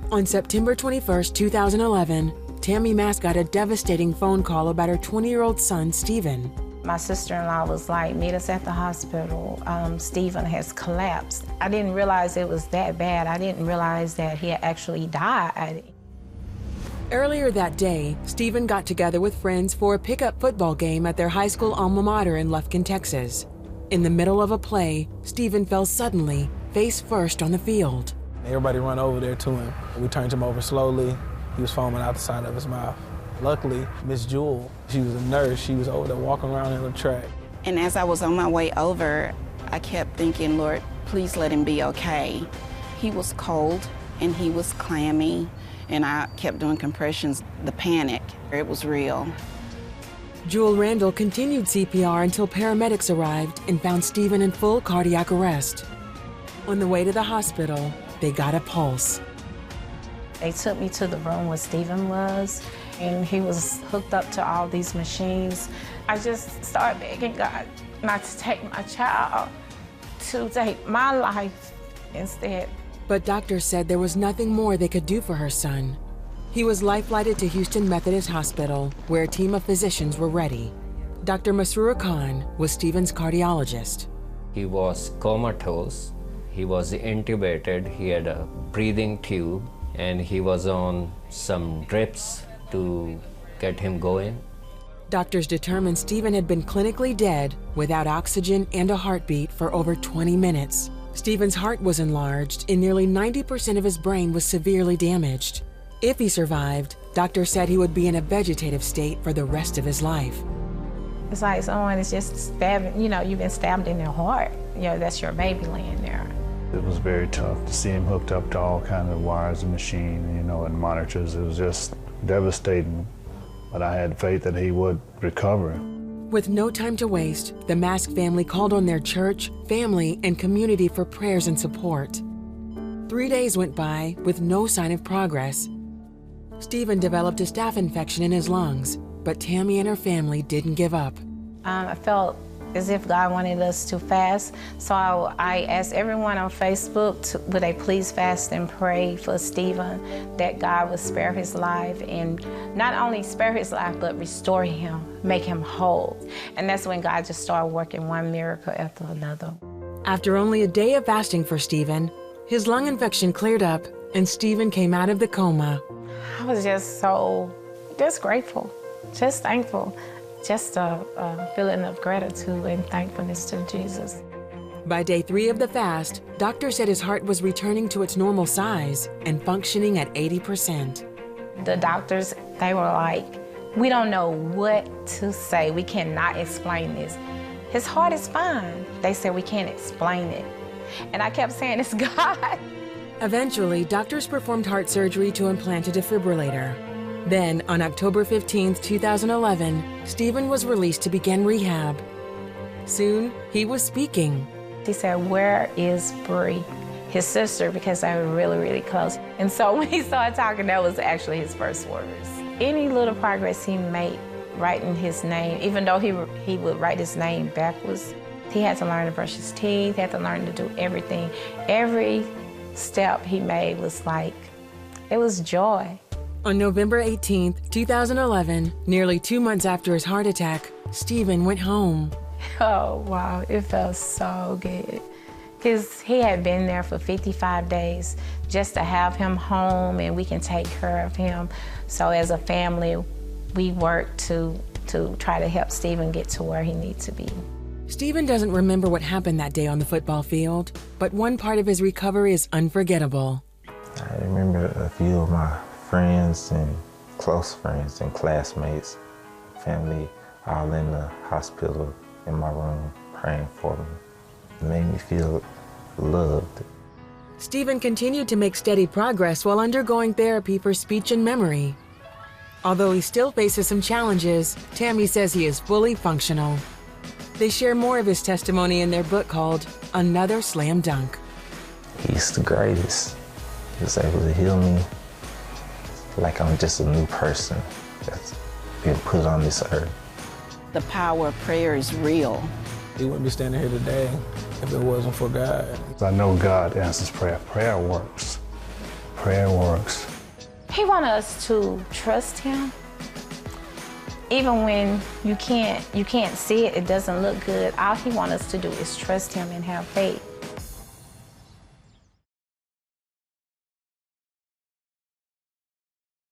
On September 21st, 2011, Tammy Mask got a devastating phone call about her 20-year-old son, Stephen. My sister-in-law was like, meet us at the hospital. Stephen has collapsed. I didn't realize it was that bad. I didn't realize that he had actually died. Earlier that day, Stephen got together with friends for a pickup football game at their high school alma mater in Lufkin, Texas. In the middle of a play, Stephen fell suddenly, face first on the field. Everybody run over there to him. We turned him over slowly. He was foaming out the side of his mouth. Luckily, Miss Jewel, she was a nurse. She was over there walking around in the track. And as I was on my way over, I kept thinking, Lord, please let him be okay. He was cold and he was clammy, and I kept doing compressions. The panic, it was real. Jewel Randall continued CPR until paramedics arrived and found Stephen in full cardiac arrest. On the way to the hospital, they got a pulse. They took me to the room where Stephen was, and he was hooked up to all these machines. I just started begging God not to take my child, to take my life instead. But doctors said there was nothing more they could do for her son. He was life-flighted to Houston Methodist Hospital, where a team of physicians were ready. Dr. Masroor Khan was Stephen's cardiologist. He was comatose. He was intubated. He had a breathing tube, and he was on some drips to get him going. Doctors determined Stephen had been clinically dead without oxygen and a heartbeat for over 20 minutes. Stephen's heart was enlarged, and nearly 90% of his brain was severely damaged. If he survived, doctors said he would be in a vegetative state for the rest of his life. It's like someone is just stabbing, you've been stabbed in your heart. That's your baby laying there. It was very tough to see him hooked up to all kinds of wires and machine, and monitors. It was just devastating, but I had faith that he would recover. With no time to waste, the Mask family called on their church, family, and community for prayers and support. 3 days went by with no sign of progress. Stephen developed a staph infection in his lungs, but Tammy and her family didn't give up. I felt as if God wanted us to fast, so I asked everyone on Facebook, would they please fast and pray for Stephen, that God would spare his life, and not only spare his life, but restore him, make him whole. And that's when God just started working one miracle after another. After only a day of fasting for Stephen, his lung infection cleared up, and Stephen came out of the coma. I was just grateful, just thankful. Just a feeling of gratitude and thankfulness to Jesus. By day 3 of the fast, doctors said his heart was returning to its normal size and functioning at 80%. The doctors, they were like, we don't know what to say. We cannot explain this. His heart is fine. They said we can't explain it. And I kept saying, it's God. Eventually, doctors performed heart surgery to implant a defibrillator. Then, on October 15, 2011, Stephen was released to begin rehab. Soon, he was speaking. He said, where is Bree? His sister, because they were really, really close. And so when he started talking, that was actually his first words. Any little progress he made writing his name, even though he would write his name backwards, he had to learn to brush his teeth, he had to learn to do everything. Every step he made was like, it was joy. On November 18, 2011, nearly 2 months after his heart attack, Stephen went home. Oh, wow, it felt so good. Because he had been there for 55 days just to have him home and we can take care of him. So as a family, we worked to try to help Stephen get to where he needs to be. Stephen doesn't remember what happened that day on the football field, but one part of his recovery is unforgettable. I remember a few of my friends and close friends and classmates, family, all in the hospital in my room praying for me. It made me feel loved. Stephen continued to make steady progress while undergoing therapy for speech and memory. Although he still faces some challenges, Tammy says he is fully functional. They share more of his testimony in their book called Another Slam Dunk. He's the greatest. He was able to heal me like I'm just a new person that's been put on this earth. The power of prayer is real. He wouldn't be standing here today if it wasn't for God. I know God answers prayer. Prayer works. Prayer works. He wants us to trust him. Even when you can't see it, it doesn't look good. All he wants us to do is trust him and have faith.